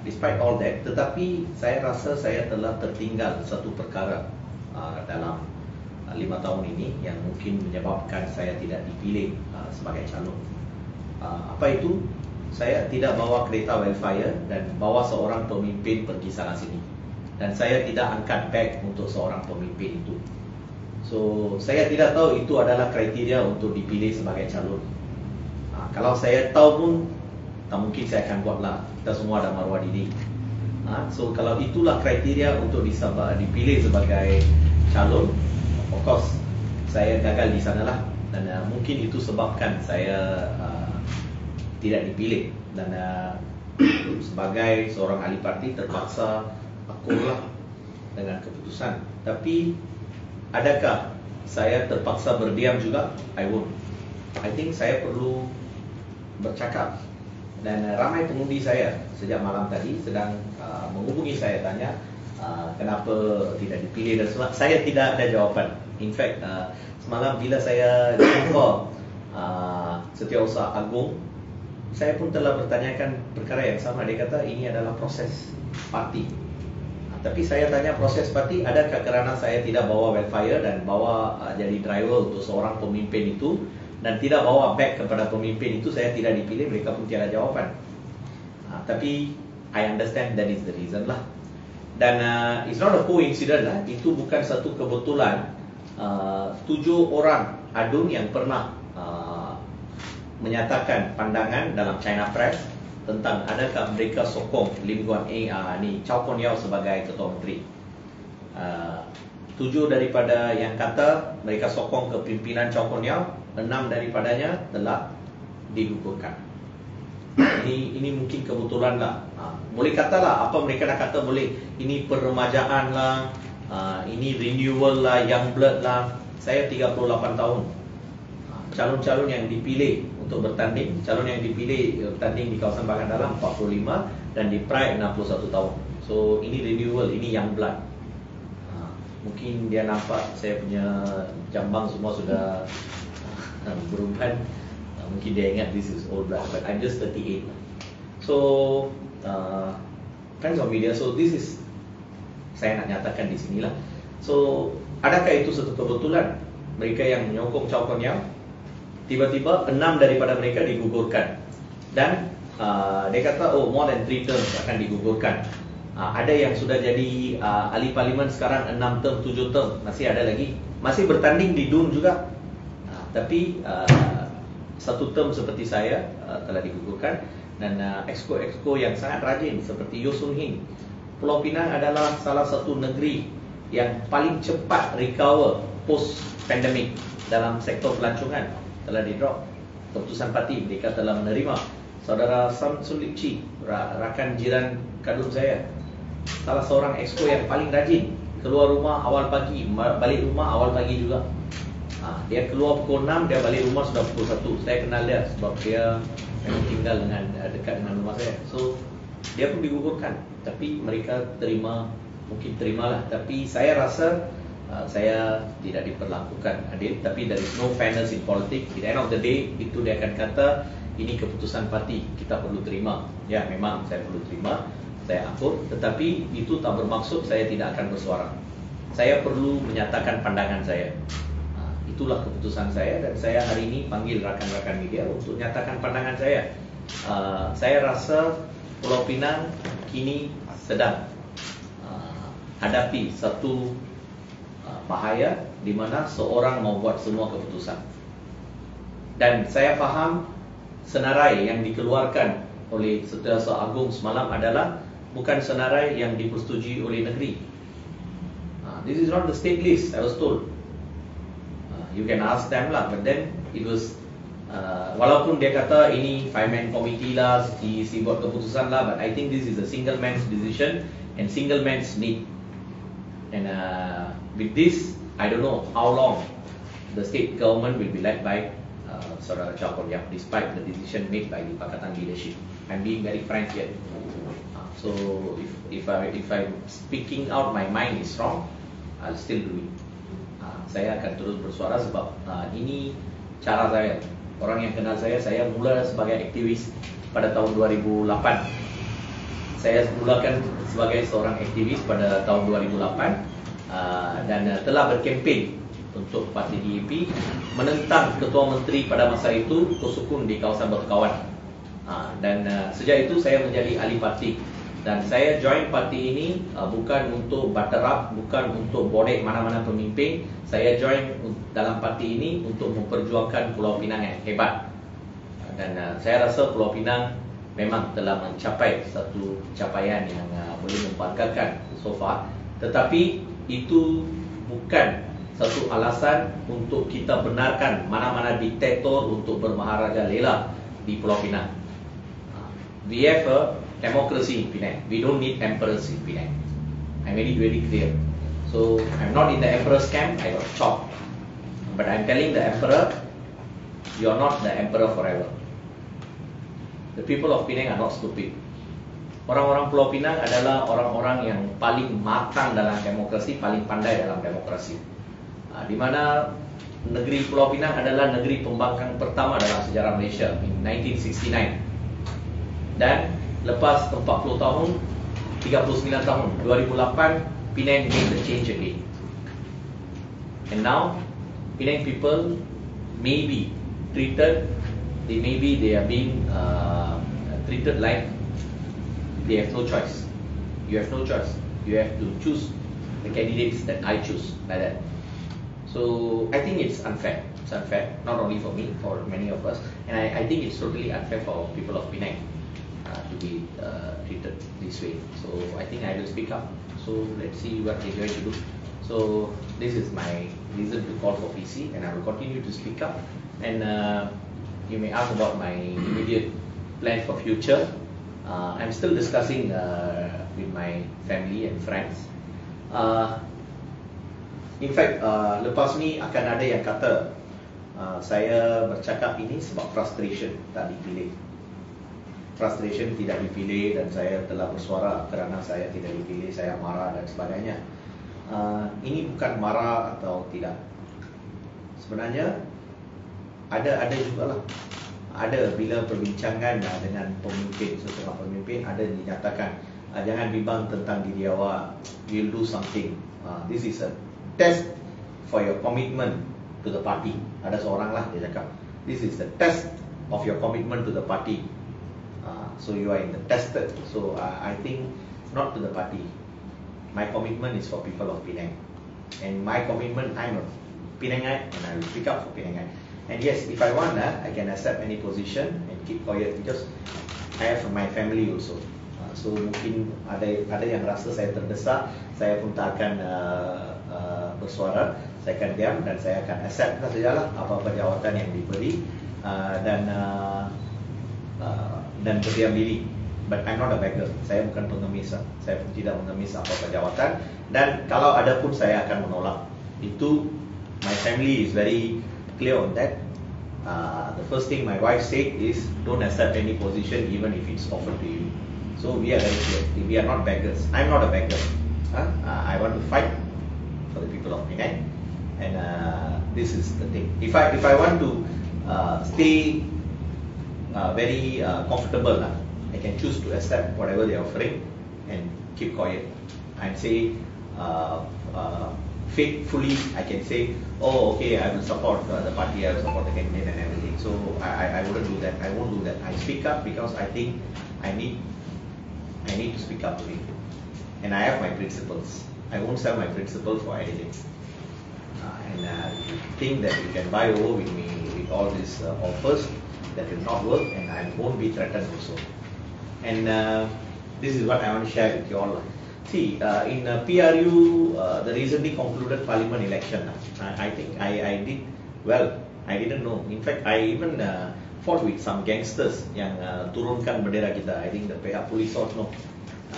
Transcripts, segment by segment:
despite all that, tetapi saya rasa saya telah tertinggal satu perkara dalam 5 tahun ini yang mungkin menyebabkan saya tidak dipilih sebagai calon. Apa itu? Saya tidak bawa kereta wildfire dan bawa seorang pemimpin pergi sana sini, dan saya tidak angkat beg untuk seorang pemimpin itu. So saya tidak tahu itu adalah kriteria untuk dipilih sebagai calon. Kalau saya tahu pun tak mungkin saya akan buatlah. Kita semua ada maruah diri. So kalau itulah kriteria untuk dipilih sebagai calon, of course saya gagal di sanalah. Dan mungkin itu sebabkan saya tidak dipilih. Dan sebagai seorang ahli parti terpaksa akurlah dengan keputusan. Tapi adakah saya terpaksa berdiam juga? I won't. I think saya perlu bercakap. Dan ramai pengundi saya sejak malam tadi sedang menghubungi saya, tanya kenapa tidak dipilih dan sebagainya. Saya tidak ada jawapan. In fact, semalam bila saya jumpa Setiausaha Agung, saya pun telah bertanyakan perkara yang sama. Dia kata ini adalah proses parti. Tapi saya tanya proses parti, adakah kerana saya tidak bawa wildfire dan bawa jadi driver untuk seorang pemimpin itu dan tidak bawa beg kepada pemimpin itu, saya tidak dipilih? Mereka pun tiada jawapan. Tapi I understand that is the reason lah. Dan it's not a coincidence lah. Itu bukan satu kebetulan. 7 orang adun yang pernah menyatakan pandangan dalam China Press tentang adakah mereka sokong Lim Guan Eng ni Chow Kon Yeow sebagai Ketua Menteri. 7 daripada yang kata mereka sokong kepimpinan Chow Kon Yeow, 6 daripadanya telah digugurkan. Ini mungkin kebetulan lah. Boleh katalah apa mereka dah kata, boleh ini peremajaan lah, ini renewal lah, young blood lah. Saya 38 tahun. Calon-calon yang dipilih untuk bertanding, calon yang dipilih bertanding di kawasan Bagan Dalam 45 dan di Pride 61 tahun. So ini renewal, ini young blood. Mungkin dia nampak saya punya jambang semua sudah berubah. Mungkin dia ingat this is old blood, but I'm just 38. So friends of media, so this is saya nak nyatakan di sinilah. So adakah itu satu kebetulan mereka yang menyokong Chow Kon Yeow tiba-tiba 6 daripada mereka digugurkan, dan dia kata more than 3 terms akan digugurkan. Ada yang sudah jadi ahli parlimen sekarang 6 term, 7 term, masih ada lagi, masih bertanding di DUN juga. Tapi 1 term seperti saya telah digugurkan. Dan exco yang sangat rajin seperti Yeo Soon Hin. Pulau Pinang adalah salah satu negeri yang paling cepat recover post pandemic dalam sektor pelancongan, telah di-drop. Keputusan parti mereka telah menerima. Saudara Samsul Lipchi, rakan jiran kadun saya, salah seorang exco yang paling rajin, keluar rumah awal pagi, balik rumah awal pagi juga. Dia keluar pukul 6, dia balik rumah sudah pukul 1. Saya kenal dia sebab dia memang tinggal dekat dengan rumah saya. So dia pun digugurkan. Tapi mereka terima, mungkin terimalah. Tapi saya rasa saya tidak diperlakukan adil. Tapi there is no fairness in politics. At the end of the day, itu dia akan kata ini keputusan parti, kita perlu terima. Ya, memang saya perlu terima, saya akur. Tetapi itu tak bermaksud saya tidak akan bersuara. Saya perlu menyatakan pandangan saya. Itulah keputusan saya, dan saya hari ini panggil rakan-rakan media untuk nyatakan pandangan saya. Saya rasa Pulau Pinang kini sedang hadapi satu bahaya di mana seorang mau buat semua keputusan. Dan saya faham senarai yang dikeluarkan oleh Setiausaha Agung semalam adalah bukan senarai yang dipersetujui oleh negeri. This is not the state list, I was told. You can ask them lah, but then it was walaupun dia kata ini 5-man committee lah, si buat keputusan lah, but I think this is a single man's decision and single man's need. And with this, I don't know how long the state government will be led by Saudara Chow Kon Yeow, despite the decision made by the Pakatan leadership. I'm being very frank here. So if I'm speaking out my mind is wrong, I'll still do it. Saya akan terus bersuara sebab ini cara saya. Orang yang kenal saya mula sebagai aktivis pada tahun 2008. Saya mulakan sebagai seorang aktivis pada tahun 2008 dan telah berkempen untuk parti DAP menentang Ketua Menteri pada masa itu Kosukun di kawasan Batu Kawan. Dan sejak itu saya menjadi ahli parti. Dan saya join parti ini bukan untuk butterup, bukan untuk bodek mana-mana pemimpin. Saya join dalam parti ini untuk memperjuangkan Pulau Pinang yang hebat. Dan saya rasa Pulau Pinang memang telah mencapai satu capaian yang boleh membanggakan so far. Tetapi itu bukan satu alasan untuk kita benarkan mana-mana diktator untuk bermaharaja lela di Pulau Pinang. We have a democracy in Penang. We don't need emperors in Penang. I made it very clear. So I'm not in the emperor's camp. I got chopped. But I'm telling the emperor, you're not the emperor forever. The people of Penang are not stupid. Orang-orang Pulau Pinang adalah orang-orang yang paling matang dalam demokrasi, paling pandai dalam demokrasi. Di mana negeri Pulau Pinang adalah negeri pembangkang pertama dalam sejarah Malaysia in 1969. Dan lepas 40 tahun, 39 tahun, 2008, Penang made the change again. And now, Penang people may be treated, they are being treated like they have no choice. You have no choice. You have to choose the candidates that I choose, like that. So I think it's unfair. It's unfair, not only for me, for many of us. And I think it's totally unfair for people of Penang to be treated this way. So I think I will speak up. So let's see what they're going to do. So this is my reason to call for PC, and I will continue to speak up. And you may ask about my immediate plan for future. I'm still discussing with my family and friends. In fact, lepas ni akan ada yang kata saya bercakap ini sebab frustration tak dipilih. Frustration tidak dipilih dan saya telah bersuara kerana saya tidak dipilih, saya marah dan sebagainya. Ini bukan marah atau tidak. Sebenarnya ada jugalah. Ada bila perbincangan dengan pemimpin, sesetengah pemimpin, ada dinyatakan jangan bimbang tentang diri awak, we'll do something. This is a test for your commitment to the party. Ada seorang lah dia cakap, this is the test of your commitment to the party. So you are in the tested. So I think not to the party. My commitment is for people of Penang. And my commitment, I'm a Penangite and I will speak up for Penangite. And yes, if I want that, I can accept any position and keep quiet because I have my family also. So mungkin ada yang rasa saya terdesak, saya pun tak akan bersuara, saya akan diam dan saya akan accept sajalah apa-apa jawatan yang diberi dan berdiam diri. But I'm not a beggar. Saya bukan pengemis. Saya pun tidak mengemis apa-apa jawatan. Dan kalau ada pun saya akan menolak. Itu my family is very clear on that. The first thing my wife said is don't accept any position even if it's offered to you. So we are very clear. We are not beggars. I'm not a beggar. I want to fight for the people of Penang. And this is the thing. If I want to stay very comfortable, I can choose to accept whatever they are offering and keep quiet. And say faithfully, I can say, oh, okay, I will support the party, I will support the candidate and everything. So I wouldn't do that. I won't do that. I speak up because I think I need to speak up to it. And I have my principles. I won't sell my principles for anything. And think that you can buy over with me with all these offers that will not work, and I won't be threatened also. And this is what I want to share with you all. See, in PRU, the recently concluded parliament election, I think I did well. I didn't know. In fact, I even fought with some gangsters yang turunkan bendera kita. I think the pihak police also know.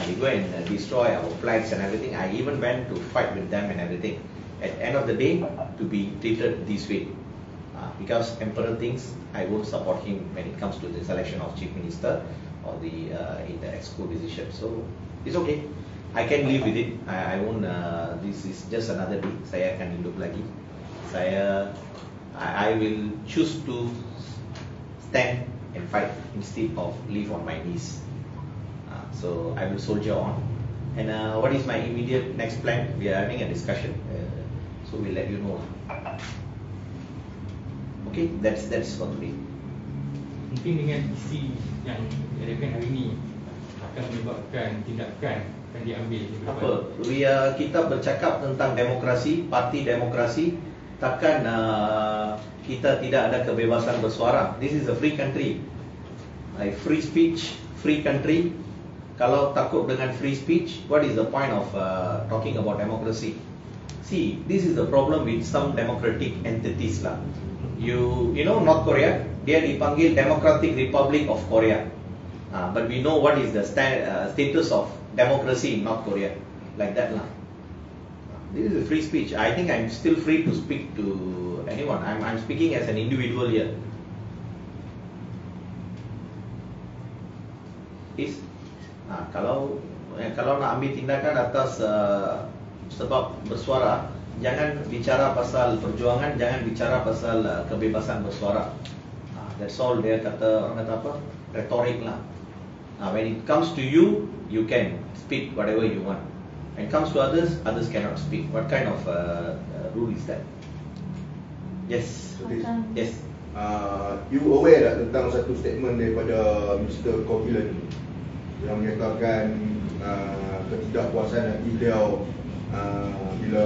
They go and destroy our flags and everything. I even went to fight with them and everything. At the end of the day, to be treated this way. Because Emperor thinks I won't support him when it comes to the selection of Chief Minister or the in the Exco decision. So it's okay. I can live with it. I won't. This is just another day. Saya akan hidup lagi. I will choose to stand and fight instead of live on my knees. So I will soldier on. And what is my immediate next plan? We are having a discussion, so we'll let you know. Okay, that's for today. Mungkin dengan isi yang diadakan hari ini akan menyebabkan tindakan akan diambil. Apa? Kita bercakap tentang demokrasi, parti demokrasi. Takkan kita tidak ada kebebasan bersuara. This is a free country, like free speech, free country. Kalau takut dengan free speech, what is the point of talking about democracy? See, this is the problem with some democratic entities lah. You know North Korea, dia dipanggil Democratic Republic of Korea. But we know what is the status of democracy in North Korea, like that lah. This is a free speech. I think I'm still free to speak to anyone. I'm speaking as an individual here. Is kalau nak ambil tindakan atas sebab bersuara, jangan bicara pasal perjuangan, jangan bicara pasal kebebasan bersuara. That's all dia kata, orang kata apa? Retorik lah. When it comes to you, you can speak whatever you want. When it comes to others, others cannot speak. What kind of rule is that? Yes. Yes. You aware tak tentang satu statement daripada Mr. Coughlin yang menyatakan ketidakpuasan hati beliau bila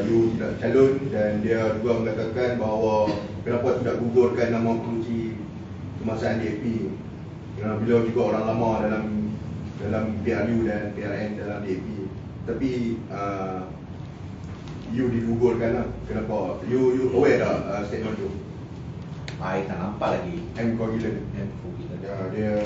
you tidak calon, dan dia juga mengatakan bahawa kenapa tidak gugurkan nama pengurusi kemasaan DAP. Beliau juga orang lama dalam PRU dan PRN dalam DAP. Tapi you digugurkan lah. Kenapa? You aware tak statement tu? I tak nampak lagi. M. Coughlin. Dia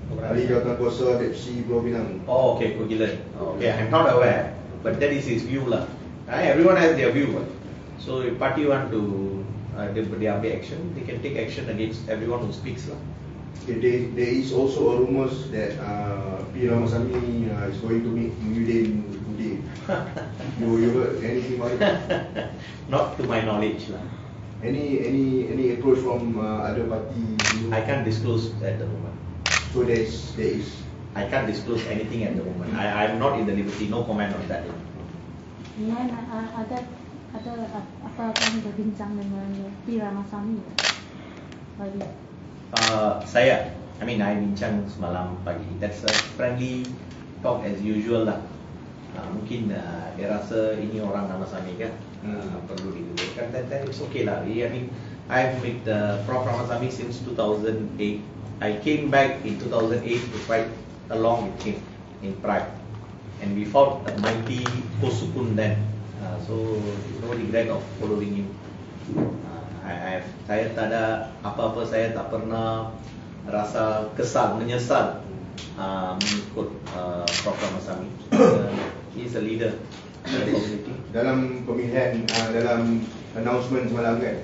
ahli jawatankuasa Deputy Pulau Pinang. Oh, okay, Coughlin. Okay, I'm not aware, but that is his view lah. Everyone has their view. So if party want to they ambil action, they can take action against everyone who speaks lah. There is also a rumors that P. Ramasamy is going to meet Muhyiddin today. You heard anything about it? Not to my knowledge lah. Any approach from other party? I can't disclose at the moment. So there is. I can't disclose anything at the moment. I'm not in the liberty. No comment on that. Ada apa yang berbincang dengan P. Ramasamy pagi? Saya bincang semalam pagi. That's a friendly talk as usual lah. Mungkin dia rasa ini orang Ramasamy kan, perlu digugurkan. Then it's okay lah. I've with Prof. Ramasamy since 2008. I came back in 2008 to fight along with him in Prague, and we fought a mighty Kosukun then. So no regret of following him. Saya tak ada apa-apa, saya tak pernah rasa menyesal mengikut Prof. Ramasamy. He is a leader in the community. Dalam pemilihan, dalam announcement semalam kan,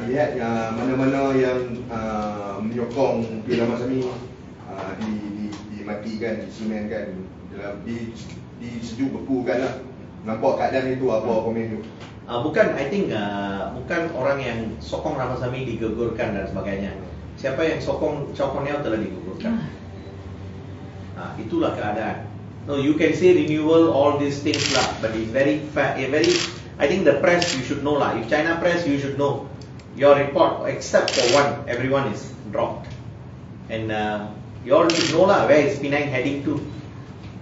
lihat mana-mana yang menyokong P. Ramasamy dimatikan, disemenkan, disejuk bepukan lah. Nampak keadaan itu, apa komen tu? Bukan, I think bukan orang yang sokong Ramasamy digugurkan dan sebagainya. Siapa yang sokong Chow Kon Yeow telah digugurkan. Itulah keadaan. No, you can say renewal, all these things lah, but it's very I think the press, you should know lah. If China press, you should know. Your report, except for one, everyone is dropped. And you all should know lah, where is Penang heading to.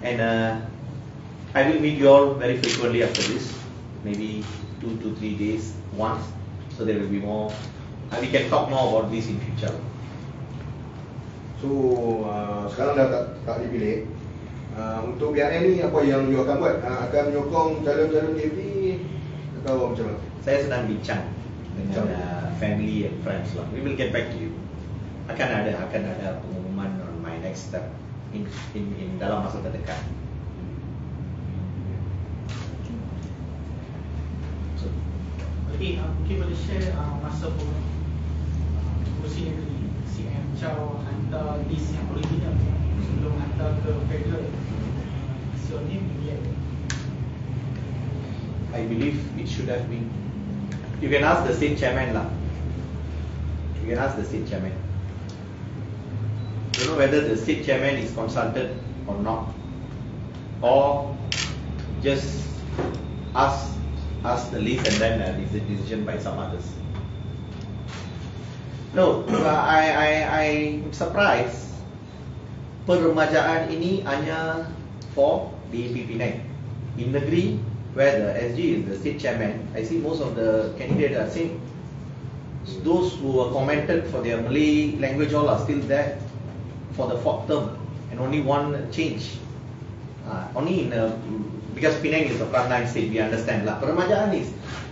And I will meet you all very frequently after this. Maybe 2 to 3 days once. So there will be more. We can talk more about this in future. So sekarang dah tak dipilih. Untuk BRN ni apa yang you akan buat? Akan menyokong calon-calon DAP atau macam mana? Saya sedang bincang dengan family and friends lah. We will get back to you. Akan ada pengumuman on my next step in dalam masa terdekat. Mungkin boleh share masa kursi negeri CM Chow hantar list yang original sebelum hantar ke federal. Your name yet? I believe it should have been. You can ask the state chairman lah. You can ask the state chairman. don't know whether the state chairman is consulted or not, or just ask the list and then is a decision by some others. No, I'm surprised. Peremajaan ini hanya for DAP Penang. In negeri where the SG is the state chairman, I see most of the candidates are saying those who were commented for their Malay language all are still there for the 4th term, and only one change. Only in because Penang is a frontline state, we understand lah. Peremajaan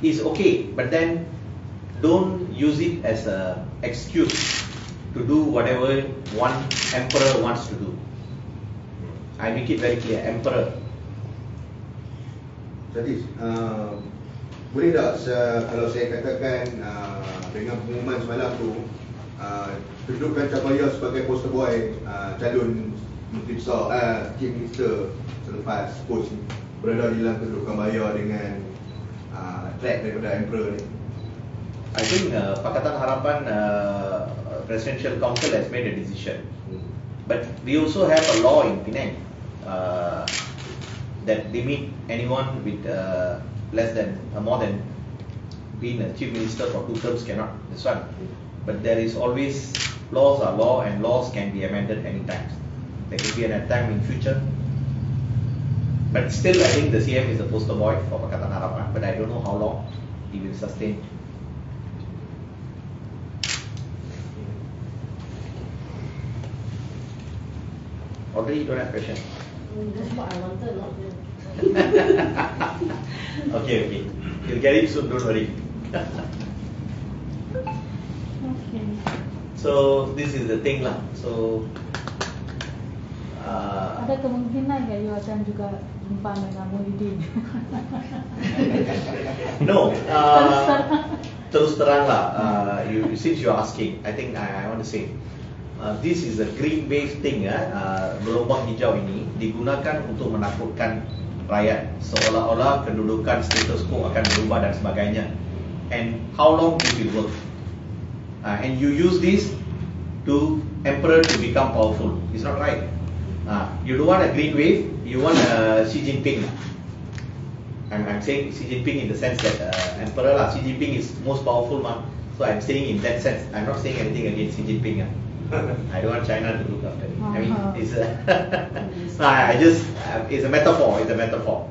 is okay, but then don't use it as a excuse to do whatever one emperor wants to do. I make it very clear, emperor. Jadi, boleh tak kalau saya katakan dengan pengumuman semalam tu, kedudukan Cabaya sebagai poster boy calon Menteri Besar, Chief Minister selepas post berada di dalam kedudukan Cabaya dengan track daripada Emperor ni? I think Pakatan Harapan Presidential Council has made a decision, but we also have a law in Penang that limit anyone with less than more than being a chief minister for 2 terms cannot. This one, but there is always laws are law, and laws can be amended anytime. There could be an attempt in future, but still I think the CM is a poster boy for Pakatan Harapan, but I don't know how long he will sustain. Audrey, you don't have question? That's what I wanted, not you. Okay. You'll get it soon, don't worry. Okay. So this is the thing lah. So Ada kemungkinan ke you akan juga jumpa dengan Muhyiddin? no, terus terang lah. Since you are asking, I think I want to say this is a green wave thing. Gelombang hijau ini digunakan untuk menakutkan rakyat, seolah-olah kedudukan status quo akan berubah dan sebagainya. And how long this will work? And you use this to emperor to become powerful. It's not right. You don't want a green wave, you want Xi Jinping. I'm saying Xi Jinping in the sense that emperor lah. Xi Jinping is most powerful man. So I'm saying in that sense. I'm not saying anything against Xi Jinping. I don't want China to look after me. I mean, it's a, it's a metaphor. It's a metaphor.